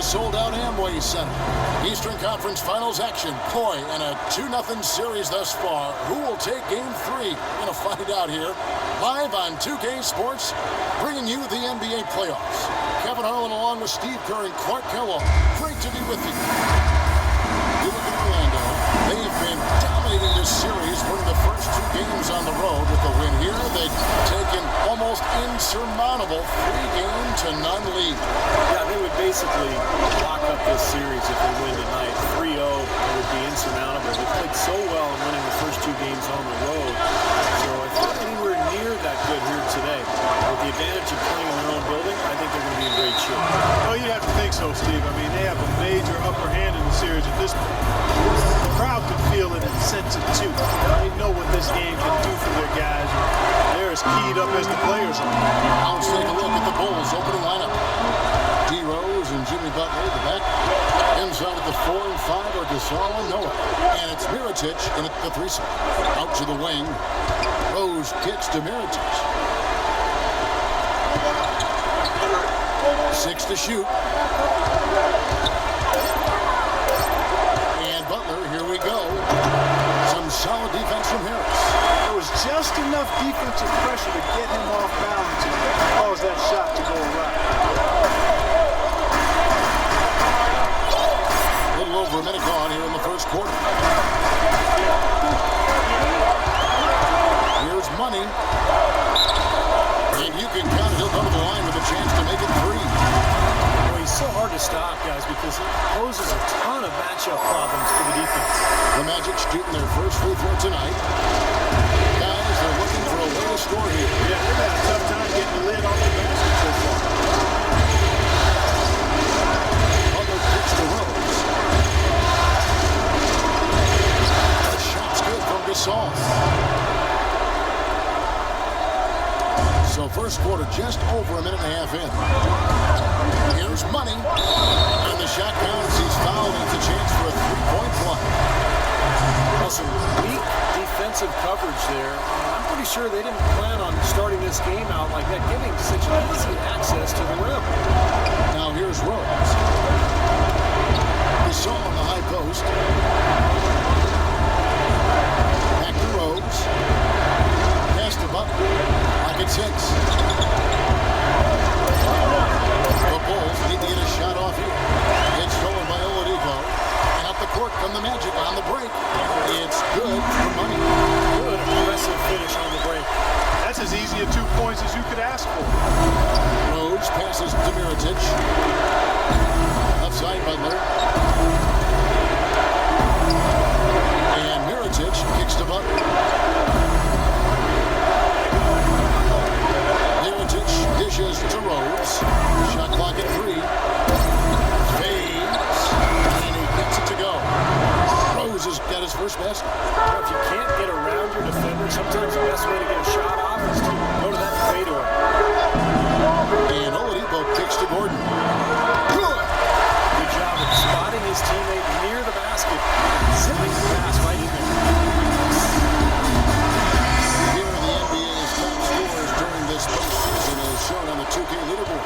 sold-out Amway Center. Eastern Conference Finals action. Boy, and a 2-0 series thus far. Who will take Game 3? We're going to find out here. Live on 2K Sports, bringing you the NBA playoffs. Kevin Harlan along with Steve Kerr and Clark Kellogg. Great to be with you. You look at Orlando. They've been dominating this series, winning the first 2 games on the road. With the win here, they've taken almost insurmountable 3-0 lead. Yeah, they would basically lock up this series if they win tonight. 3-0 would be insurmountable. They played so well in winning the first 2 games on the road. So if they're anywhere near that good here today, with the advantage of playing in their own building, I think they're going to be in great shape. Well, you have to think so, Steve. I mean, they have a major upper hand in the series at this point. The crowd can feel it and sense it too. They know what this game can do for their guys. They're as keyed up as the players are. Now let's take a look at the Bulls opening lineup. D. Rose and Jimmy Butler at the back. Inside at the 4 and 5 are Gasol and Noah. And it's Mirotic in at the 3 spot. Out to the wing. Rose kicks to Mirotic. 6 to shoot. And Butler, here we go. Some solid defense from Harris. There was just enough defensive pressure to get him off balance and cause that shot to go right. A little over a minute gone here in the first quarter. Here's Money. And you can count it. He'll go to the line with a chance to make it 3. Well, he's so hard to stop, guys, because he poses a ton of matchup problems for the defense. The Magic shooting their first free throw tonight. Guys, they're looking for a way to score here. Yeah, they've had a tough time getting the lid off the basket so far. Butler kicks to Rose. The shot's good from Gasol. So first quarter just over a minute and a half in. Here's Money. And the shot counts. He's fouled. And it's a chance for a 3-point play. Well, some weak defensive coverage there. I'm pretty sure they didn't plan on starting this game out like that, giving such easy access to the rim. Now here's Rose. Gasol on the high post. Back to Rose. Pass to Butler. Like it's 6. The Bulls need to get a shot off here. It's stolen by Oladipo. And up the court from the Magic on the break. It's good for Money. Good aggressive finish on the break. That's as easy a 2 points as you could ask for. Rose passes to Mirotic. Outside Butler. And Mirotic kicks to Butler. Mirotic dishes to Rose. Shot clock at 3. Fades. And he gets it to go. Rose has got his first basket. Well, if you can't get around your defender, sometimes the best way to get a shot off is to go to that fadeaway. And Oladipo kicks to Gordon. Good job of spotting his teammate near the basket. Zipping the pass right in there. Here in the NBA's top scorers during this postseason is shown on the 2K leaderboard.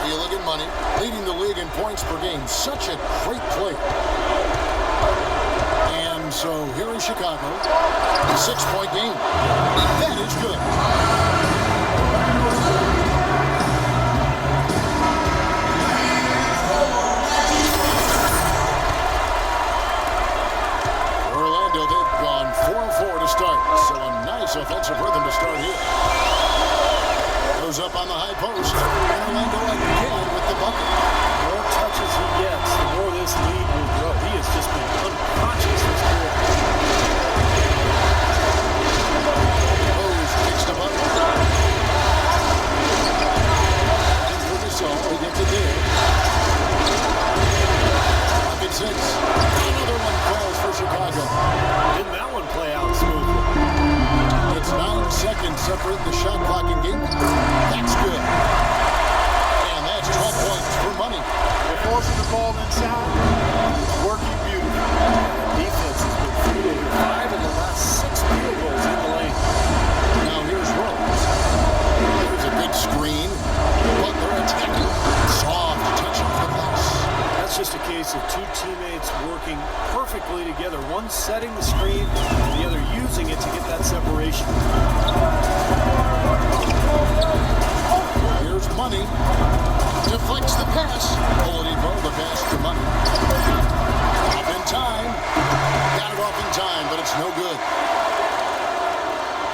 You look at Money, leading the league in points per game. Such a great player. And so here in Chicago, a 6-point game. That is good. Orlando, they've gone 4-4 to start. So a nice offensive rhythm to start here. Goes up on the high post. And Orlando again with the bucket. The more touches he gets, the more this lead will grow. He has just been unconscious this quarter. Rose kicks to Butler. working perfectly together. One setting the screen, and the other using it to get that separation. Here's Money. Deflects the pass. Oladipo, the pass to Money. Off in time. Got it off in time, but it's no good.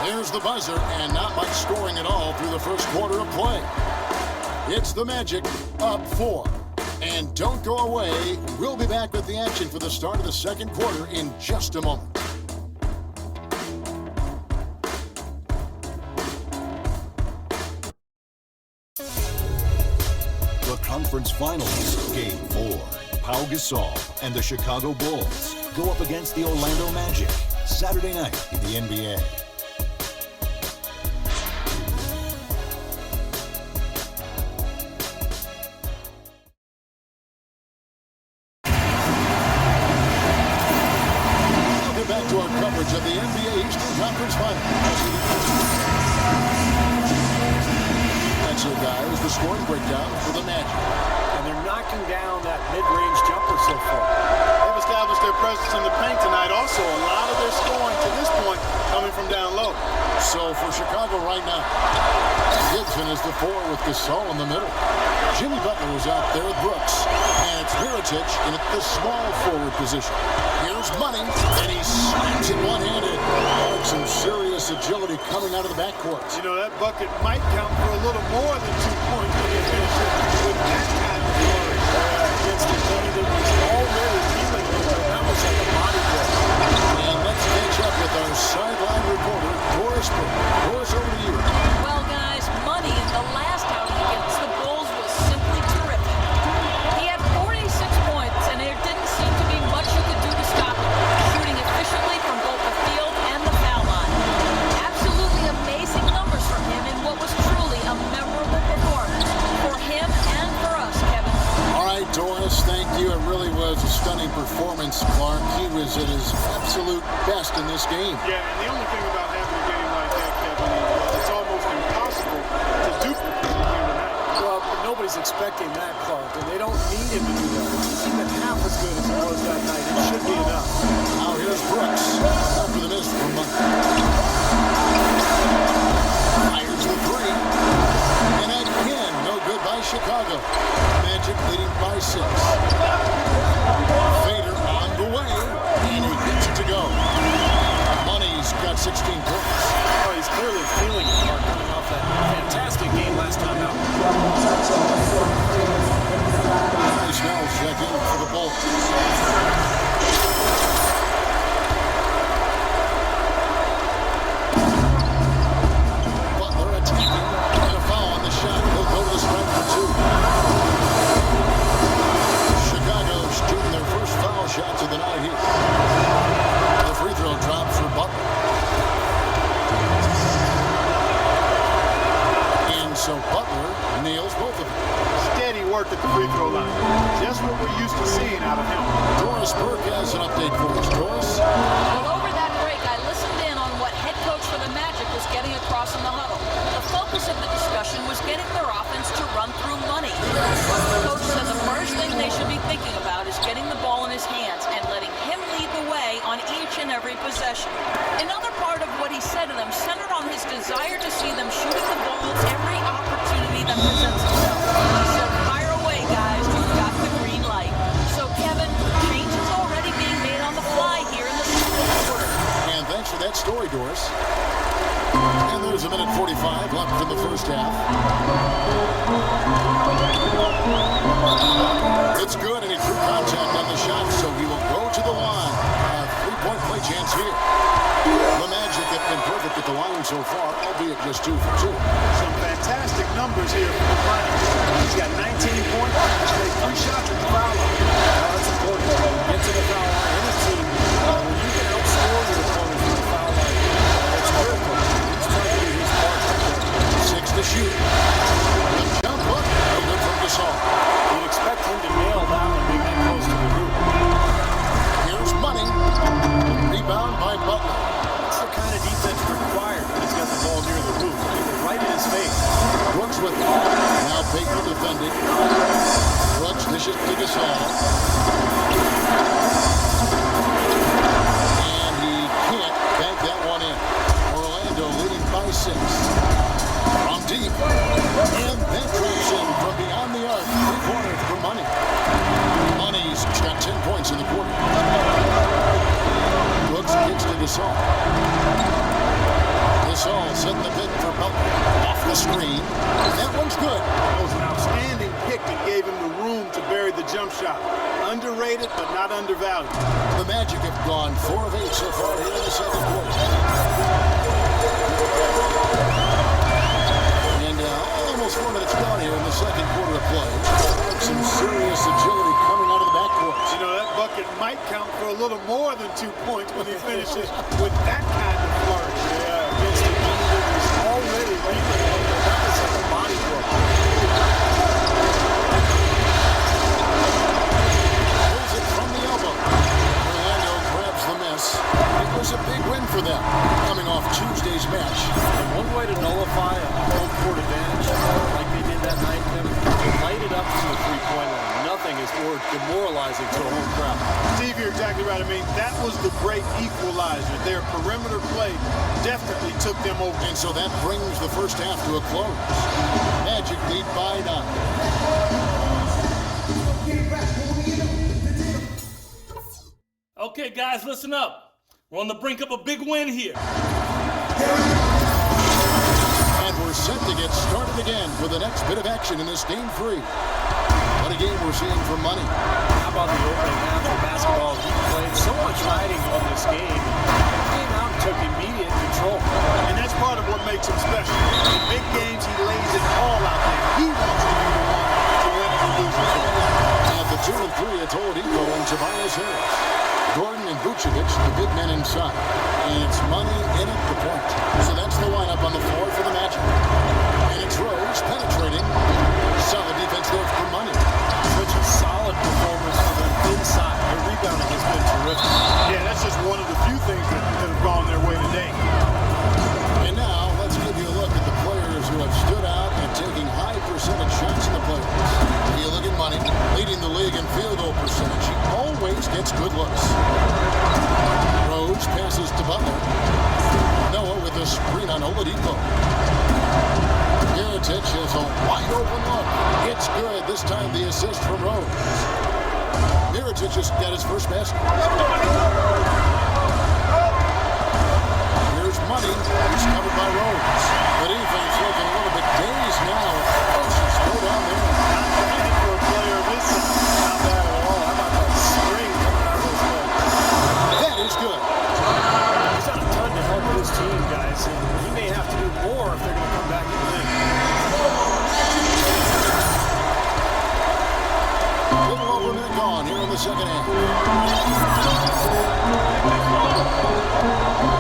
There's the buzzer, and not much scoring at all through the first quarter of play. It's the Magic, up 4. And don't go away. We'll be back with the action for the start of the second quarter in just a moment. The conference finals, Game 4. Pau Gasol and the Chicago Bulls go up against the Orlando Magic Saturday night in the NBA. Welcome back to our coverage of the NBA Eastern Conference Finals. That's it, guys. The scoring breakdown for the Magic. And they're knocking down that mid-range jumper so far. They've established their presence in the paint tonight. Also, a lot of their scoring to this point coming from down low. So for Chicago right now, Gibson is the 4 with Gasol in the middle. Jimmy Butler is out there with Brooks. And it's Mirotic in the small forward position. Here's Money, and he slams it one-handed. Some serious agility coming out of the backcourt. You know, that bucket might count for a little more than 2 points when you finish it with that kind of glory Against the team that was already feeling it. That was like a body blow. And let's catch up with our sideline reporter, Doris Burke. Doris, over to you. Well, guys, Money in the last outing against the Bulls was simply terrific. He had 46 points, and there didn't seem to be much you could do to stop him, shooting efficiently from both the field and the foul line. Absolutely amazing numbers from him in what was truly a memorable performance for him and for us, Kevin. All right, Doris, thank you. It really was a stunning performance, Clark. He was at his absolute best in this game. Yeah, and the only thing about having a game like that, Kevin, is it's almost impossible to duplicate here tonight. Well, nobody's expecting that, Clark, and they don't need him to do that. It's even half as good as it was that night. It should be enough. Now here's Brooks. After the miss from Money. Fires the 3. And again, no good by Chicago. Magic leading by 6. Fader on the way, and he gets it to go. Money's got 16 points. Oh, he's clearly feeling it, Clark, coming off that fantastic game last time out. Nice now check in for the Bulls. Butler attacking, and a foul on the shot. He'll go to the stripe for 2. Chicago shooting their first foul shots of the night here. The free throw drop for Butler. And so Butler nails both of them. Steady work at the free throw line. Just what we're used to seeing out of him. Doris Burke has an update for us. Doris? Well, over that break, I listened in on what head coach for the Magic was getting across in the huddle. The focus of the discussion was getting their offense to run through Money. The coach said the first thing they should be thinking about is getting the ball in his hands and letting him lead the way on each and every possession. Another part of what he said to them centered on his desire to see them shooting the ball every opportunity that presents itself. He said, fire away, guys. You've got the green light. So, Kevin, change is already being made on the fly here in the second quarter. And thanks for that story, Doris. And there's a minute 45 left in the first half. It's good, and he threw contact on the shot, so he will go to the line. A three-point play chance here. The Magic have been perfect at the line so far, albeit just 2 for 2. Some fantastic numbers here for the Magic. He's got 19 points. He's made 3 shots at the foul line. That's important. Get to the foul line in a team. When you can outscore your opponent from the foul line, it's critical. He's trying to do his part. 6 to shoot. The jump hook, no good from Gasol. You'd expect him to nail that one being that close to the hoop. Here's Money. Rebound by Butler. That's the kind of defense required when he's got the ball near the hoop. Right in his face. Brooks with it. Now Baker defending. Brooks dishes to Gasol. jump shot. Underrated, but not undervalued. The Magic have gone 4 of 8 so far here in the second quarter. And almost 4 minutes gone here in the second quarter of play. Some serious agility coming out of the backcourt. You know, that bucket might count for a little more than 2 points when he finishes with that kind of flourish. Yeah, against a team that was already leading. That was like a body blow. Pulls it from the elbow. Orlando grabs the miss. It was a big win for them, coming off Tuesday's match. And one way to nullify a home court advantage, like they did that night, Kevin, light it up from the three-point line. Nothing is more demoralizing to a home crowd. Steve, you're exactly right. I mean, that was the great equalizer. Their perimeter play definitely took them over. And so that brings the first half to a close. Magic lead by 9. Okay, guys, listen up. We're on the brink of a big win here. And we're set to get started again for the next bit of action in this game 3. What a game we're seeing for money. How about the opening half of basketball? He played so much riding on this game. He came out and took immediate control. And that's part of what makes him special. In big games, he lays it all out there. He wants to be the one to win and lose the game. At the 2 and 3, it's Oladipo and Tobias Harris. Gordon and Vucevic, the big men inside. And it's money in at the point. So that's the lineup on the floor for the Magic. And it's Rose penetrating. Solid defense there for money. Such a solid performance for them inside. Their rebounding has been terrific. Yeah, that's just one of the few things that have gone their way today. And now, let's give you a look at the players who have stood out and taking high percentage shots in the playoffs. Gilligan Money, leading the league in field goal percentage. He always gets good looks. Rose passes to Butler. Noah with a screen on Oladipo. Mirotic has a wide open look. It's good. This time the assist from Rose. Mirotic just got his first basket. Here's Money. He's covered by Rose. The defense looking a little bit dazed now. Just go down there. Not bad for a player of his size. Not bad at all. How about that spring coming out of his legs? That is good. He's done a ton to help this team, guys. And he may have to do more if they're going to come back and win. A little over a minute gone here in the second half.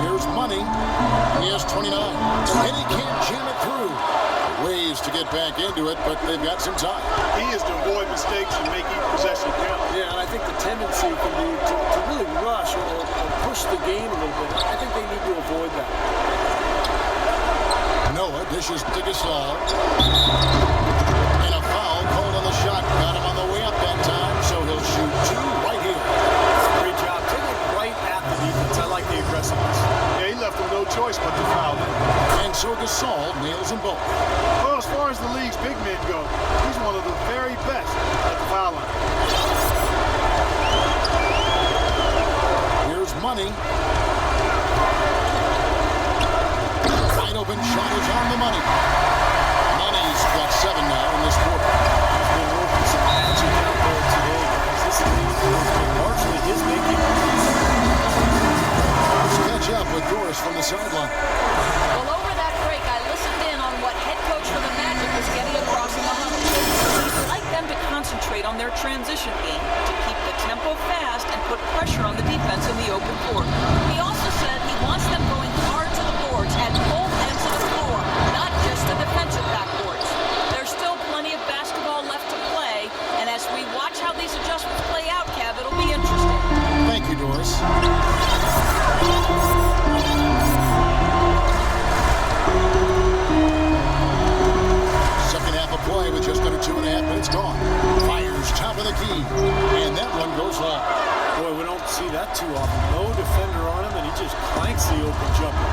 Here's Money. He has 29. And he can't jam it through. Ways to get back into it, but they've got some time. He is to avoid mistakes and make each possession count. Yeah, and I think the tendency can be to really rush or push the game a little bit. I think they need to avoid that. Noah dishes to Gasol. And a foul called on the shot. Got him on the way up that time, so he'll shoot 2 right here. Great job. Take it right at the defense. I like the aggressiveness. Yeah, he left him no choice but to foul him. And so Gasol nails them both. Well, as far as the league's big men go, he's one of the very best at the foul line. Here's Money. Wide open shot is on the money. Money's got 7 now in this quarter. He's been working some magic out there today, guys. This league has been largely his making. Let's catch up with Doris from the sideline. Well, over that break, I listened in on what head coach for the Magic was getting across in the huddle. He'd like them to concentrate on their transition game, to keep the tempo fast and put pressure on the defense in the open court. He also said he wants them going hard to the boards at both ends of the floor, not just the defensive backboards. There's still plenty of basketball left to play, and as we watch how these adjustments play out, Kev, it'll be interesting. Thank you, Doris. Second half of play with just under 2.5 minutes gone. Fires top of the key, and that one goes long. Boy, we don't see that too often. No defender on him, and he just clanks the open jumper.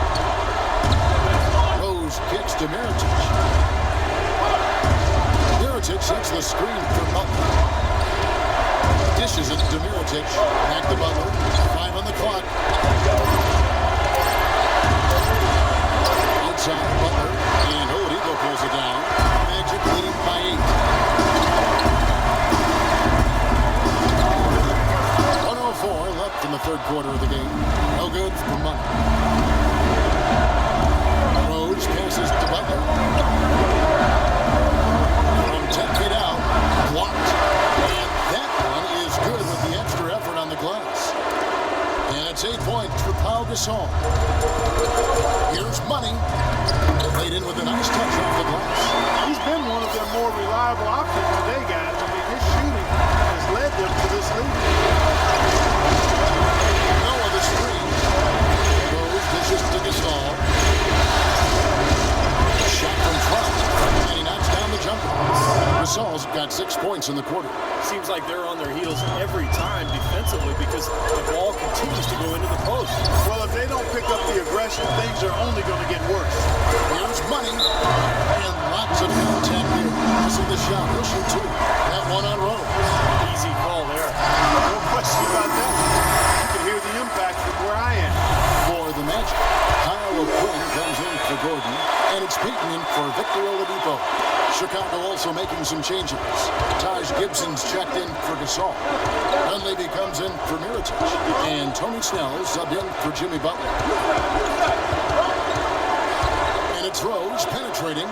Rose kicks to Mirotic. Mirotic sets the screen for Butler. Dishes it to Mirotic. Back to Butler. 5 on the clock. Outside Butler. And Oladipo pulls it down. Magic leading by 8. lead. Noah the screen. Rose dishes to Gasol. Shot from 12. And he knocks down the jumper. Gasol's got 6 points in the quarter. Seems like they're on their heels every time defensively because the ball continues to go into the post. Well, if they don't pick up the aggression, things are only going to get worse. Here's money. And lots of contact here. Missing the shot. He'll shoot 2. That one on Rose. Easy call there. No question about that. You can hear the impact from where I am. For the Magic, Kyle O'Quinn comes in for Gordon, and it's Peyton in for Victor Oladipo. Chicago also making some changes. Taj Gibson's checked in for Gasol. Dunleavy comes in for Mirotic, and Tony Snell subbed in for Jimmy Butler. And it's Rose penetrating.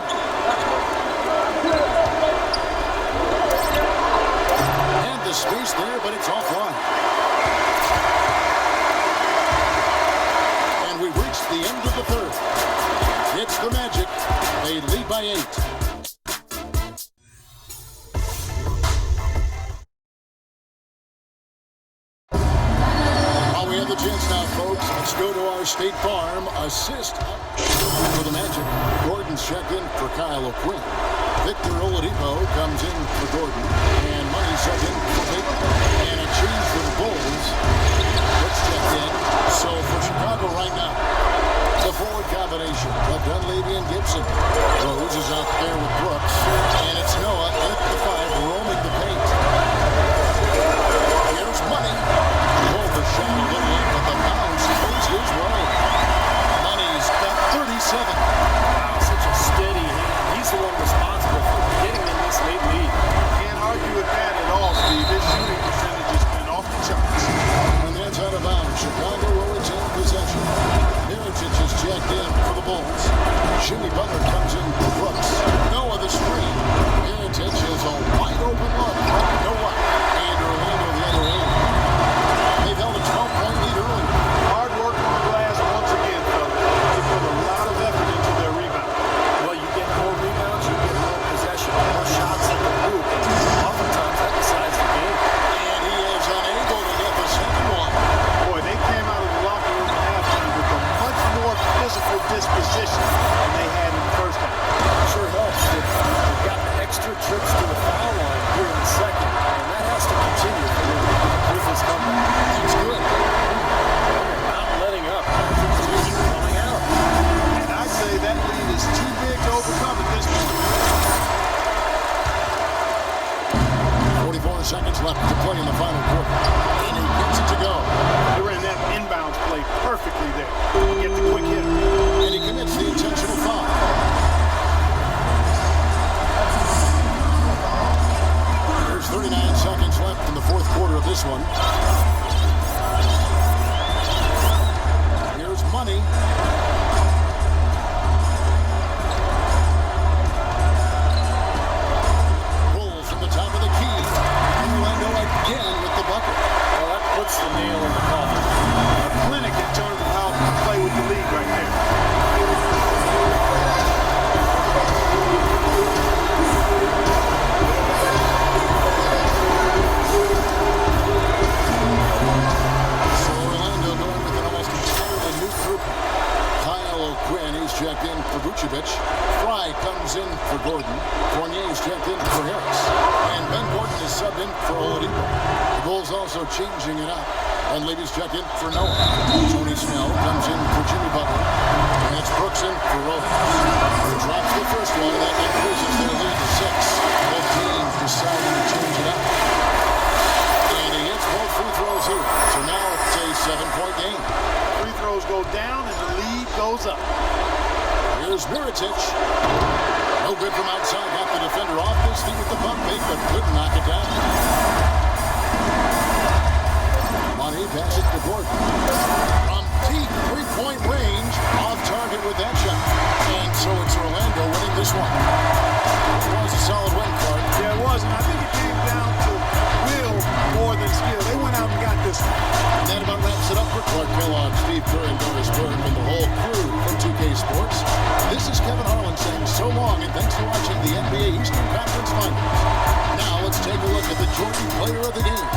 And the space there, but it's offline. We've reached the end of the third. It's the Magic. They lead by 8. While we have the chance now, folks, let's go to our State Farm assist for the Magic. Gordon's checked in for Kyle O'Quinn. Victor Oladipo comes in for Gordon. And Money subbed in for Peyton. And a change for the Bulls. Let's check in. So for Chicago right now, the forward combination of Dunleavy and Gibson. Rose is out there with Brooks. And it's Noah at the 5 roaming the paint. Here's Money. Pulled the shot a little in, but the bounce goes his way. Money's got 37. Wow, such a steady hand. He's the one responsible for getting in this late lead. Can't argue with that at all, Steve. His shooting percentage has been off the charts. And that's out of bounds. Chicago will retain possession. Mirotic is checked in for the Bulls. Jimmy Butler comes in for Brooks. Noah the screen. Mirotic has a wide open look. Noah and Orlando the other end. They've held a 12-point lead early. Hard work on the glass once again, fellas. They put a lot of effort into their rebound. Well, you get more rebounds, you get more possession, more shots in the group. Oftentimes that decides the game. And he is unable to get the second one. Boy, they came out of the locker room at halftime with a much more physical disposition than they had in the first half. Sure helps that they've got extra trips to the foul line here in the second, and that has to continue with this comeback. That's good. They're not letting up. They keep coming out. And I'd say that lead is too big to overcome at this point. 44 seconds left to play in the final quarter. And he gets it to go. They ran that inbounds play perfectly there. Get the quick hit. And he commits the intentional foul. There's 39 seconds left in the fourth quarter of this one. Here's Money. Pull from the top of the key. Orlando again with the bucket. Well, that puts the nail in the coffin. A clinic in terms of how to play with the lead right there. So Orlando going with an almost entirely new group. Kyle O'Quinn, he's checked in for Vucevic. Fry comes in for Gordon. Fournier's checked in for Harris. And Ben Gordon is subbed in for Oladipo. The Bulls also changing it up. And Levy's checked in for Noah. Tony Snell comes in for Jimmy Butler. And it's Brooks in for Rose. He drops the first one. That increases their lead to 6. Both teams deciding to change it up. And he hits both free throws here. So now it's a 7-point game. Free throws go down and the lead goes up. Here's Mirotic. No good from outside. Got the defender off his feet with the pump fake, but couldn't knock it down. Money passes it to Gordon. From deep three-point range, off target with that shot. And so it's Orlando winning this one. It was a solid win, Clark. Yeah, it was, and I think it came down to will more than skill. They went out and got this one. And that about wraps it up for Clark Kellogg, Steve Kerr, and Doris Berg, and the whole crew from 2K Sports. This is Kevin Harlan saying so long, and thanks for watching the NBA Eastern Conference Finals. Now let's take a look at the Jordan Player of the Game.